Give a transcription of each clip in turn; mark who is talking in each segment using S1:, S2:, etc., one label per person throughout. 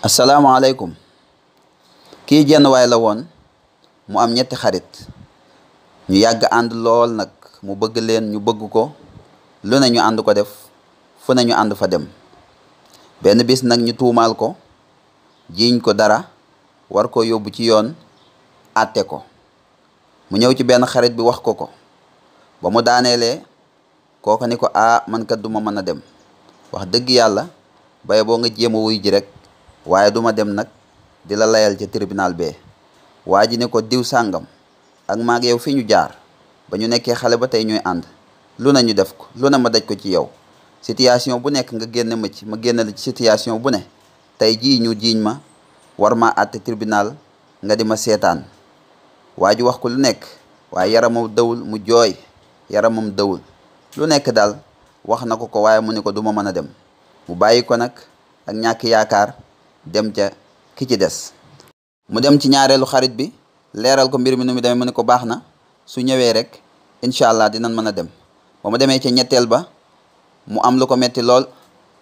S1: asalaamaaleykum. Kii jenn waay la woon mu am ñetti xarit ñu yàgg ànd lool nag mu bëgg leen ñu bëgg ko lu ne ñu ànd ko def fu ne ñu ànd fa dem. benn bis nag ñu tuumaal ko jiiñ ko dara war ko yóbbu ci yoon àtte ko. mu ñëw ci benn xarit bi wax ko ba mu daaneelee kooka ni ko man kat duma mën a dem, wax dëgg yàlla baye boo nga jéem a wuy ji rek, waaye duma dem nag di la layal ca tribunal bee. waa ji ne ko diw sàngam ak maag yow fi ñu jaar ba ñu nekkee xale ba tey ñooy ànd, lu ne ñu def ko, lu ne ma daj ko ci yow, situation bu nekk nga génne ma ci, ma génne la ci situation bu ne. tey jii ñu jiiñ ma war ma àtte tribunal nga di ma seetaan. waa ji wax ko lu nekk, waaye yaramam dawul, mu jooy yaramam dawul, lu nekk daal wax na ko waaye mu ne ko duma mën a dem. mu bàyyi ko nag ak ñàkk yaakaar dem ca ki ci des. mu dem ci ñaareelu xarit bi leeral ko mbir mi nu mu demee, mu ne ko baax na, su ñëwee rek incha allah dinañ mën a dem. ba mu demee ca ñetteel ba mu am lu ko metti lool,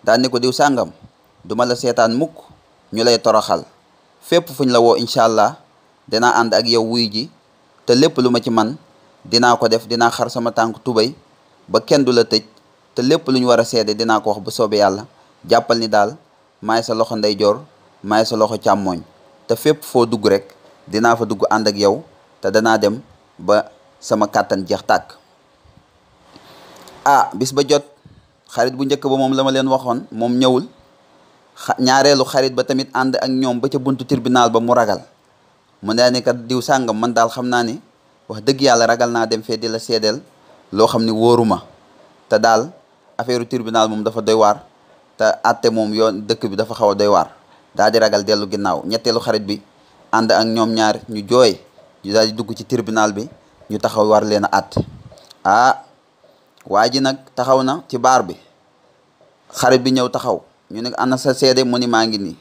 S1: daal ni ko diw sàngam duma la seetaan mukk ñu lay toroxal, fépp fuñ la woo incha allah dinaa ànd ak yow wuy ji, te lépp lu ma ci man dinaa ko def, dinaa xar sama tànk tubay ba kenn du la tëj, te lépp lu ñu war a seede dinaa ko wax bu soobee yàlla. jàppal ni daal maay sa loxo ndeyjoor, maay sa loxo càmmooñ, te fépp foo dugg rek dinaa fa dugg ànd ak yow, te danaa dem ba sama kàttan jeex tàkk. bis ba jot, xarit bu njëkk ba moom la ma leen waxoon moom ñëwul. ñaareelu xarit ba tamit ànd ak ñoom ba ca buntu tribunal ba mu ragal. mu ne ni kat diw sàngam man daal xam naa ni wax dëgg yàlla ragal naa dem fee di la seedeel loo xam ni wóoruma, te daal affaire tribunal moom dafa doy waar, te àtte moom yoon dëkk bi dafa xaw a doy waar. daal di ragal dellu ginnaaw. ñetteelu xarit bi ànd ak ñoom ñaar ñu jooy, ñu daal di dugg ci tribunal bi, ñu taxaw war leen a àtte. waa ji nag taxaw na ci baar bi, xarit bi ñëw taxaw, ñu ne ana sa seede, mu ni maa ngi nii.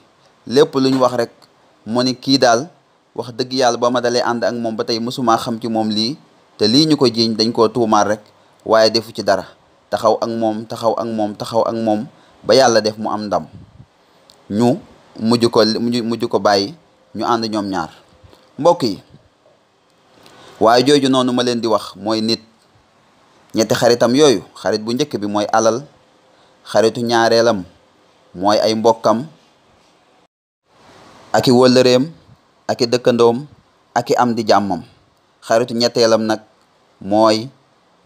S1: lépp lu ñu wax rek mu ni kii daal wax dëgg yàlla ba ma dalee ànd ak moom ba tey mësumaa xam ci moom lii, te lii ñu ko jiiñ dañ koo tuumaal rek waaye defu ci dara. taxaw ak moom taxaw ak moom taxaw ak moom ba yàlla def mu am ndam. ñu mujj ko bàyyi, ñu ànd ñoom ñaar. mbokk yi, waaye jooju noonu ma leen di wax mooy nit. ñetti xaritam yooyu, xarit bu njëkk bi mooy alal, xaritu ñaareelam mooy ay mbokkam aki wëllëreem aki dëkkandoom aki am di jàmmam. xaritu ñetteelam nag mooy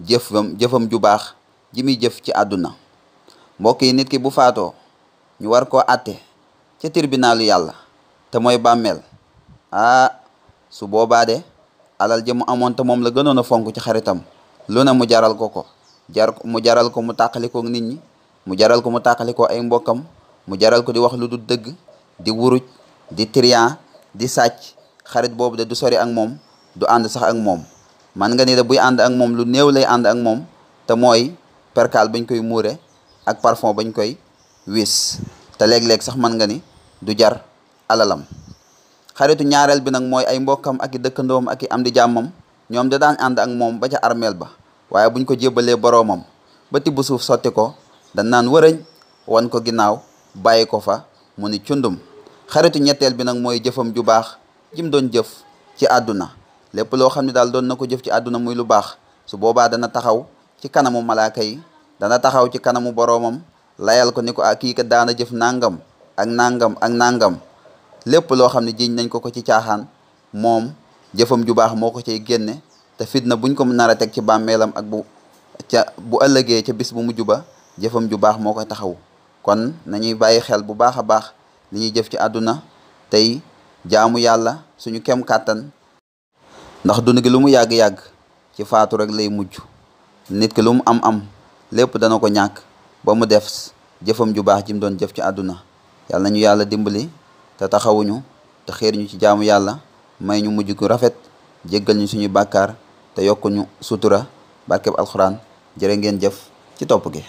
S1: jëfam ju baax ji muy jëf ci àdduna. mbokk yi, nit ki bu faatoo ñu war koo àtte ca tribunaalu yàlla, te mooy bàmmeel. su boobaa de alal ji mu amoon te moom la gënoon a fonk ci xaritam, lu ne mu jaral ko mu jaral ko mu tàqalikoo nit ñi, mu jaral ko mu tàqalikoo ay mbokkam, mu jaral ko di wax lu du dëgg, di wuruj, di trian, di sàcc. xarit boobu de du sori ak moom, du ànd sax ak moom. man nga ni de buy ànd ak moom lu néew lay ànd ak moom, te mooy perkaal bañ koy muure ak parfum bañ koy wis, te léeg-léeg sax man nga ni du jar alalam. xaritu ñaareel bi nag mooy ay mbokkam ak i dëkkandoom ak i am di jàmmam. ñoom da daan ànd ak moom ba ca armeel ba, waaye buñ ko jébbalee boroomam ba tibb suuf sotti ko, dañ naan wërëñ wan ko ginnaaw bàyyi ko fa mu ni cundum. xaritu ñetteel bi nag mooy jëfam ju baax jim doon jëf ci àdduna. lépp loo xam ne daal doon na ko jëf ci àdduna muy lu baax, su boobaa dana taxaw ci kanamu malaaka yi, dana taxaw ci kanamu boroomam layal ko ni ko kii kat daana jëf nangam ak nangam ak nangam. lépp loo xam ne jiiñ nañ ko ci caaxaan, moom jëfam ju baax moo ko cay génne, te fitna buñ ko nar a teg ci bàmmeelam ak bu ëllëgee ca bis bu mujj ba, jëfam ju baax moo koy taxaw. kon nañuy bàyyi xel bu baax a baax li ñuy jëf ci àdduna, tey jaamu yàlla suñu kem kàttan, ndax dund gi lu mu yàgg-yàgg ci faatu rek lay mujj. nit ki lu mu am lépp dana ko ñàkk ba mu def jëfam ju baax ji mu doon jëf ci àdduna. yàlla nañu yàlla dimbali te taxawuñu, te xiir ñu ci jaamu yàlla, may ñu mujj gu rafet, jéggal ñu suñuy bàkkaar te yokkuñu sutura. barkeb alxuraan. jërë ngeen jëf ci topp gi.